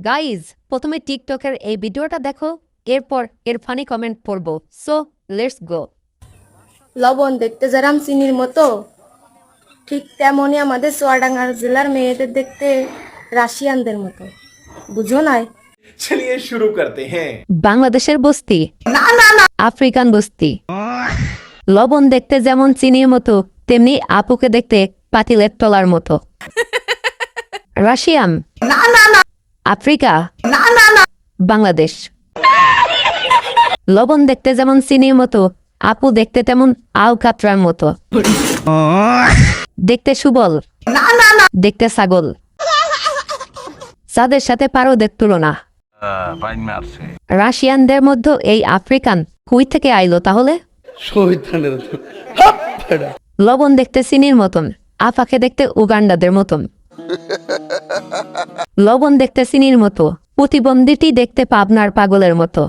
Guys, প্রথমে টিকটকের এই ভিডিওটা দেখো, এরপর এর ফানি কমেন্ট পড়বো। So let's go. লবণ দেখতে যেরাম চিনির মতো, ঠিক তেমনই আমাদের চুয়াডাঙ্গা জেলার মেয়েদের দেখতে রাশিয়ানদের মতো। বুঝো নাই? चलिए शुरू करते हैं। বাংলাদেশের বস্তি, আফ্রিকান বস্তি। লবণ দেখতে যেমন চিনির মতো, তেমনি আপুকে দেখতে পাতিলের তলার মতো। Russian, Africa, Bangladesh. লবণ দেখতে যেমন চিনির মতো, আপু দেখতে তেমন আল কাতরার মতো। দেখতে সুবল, দেখতে ছাগল। যাদের সাথে পারদের তুলনা। রাশিয়ানদের মধ্যে এই আফ্রিকান কই থেকে আইলো তাহলে? লবণ দেখতে চিনির মতন, আফাকে দেখতে উগান্ডাদের মতন। লবণ দেখতে চিনির মতো, প্রতিবন্ধীটি দেখতে পাবনার পাগলের মতো।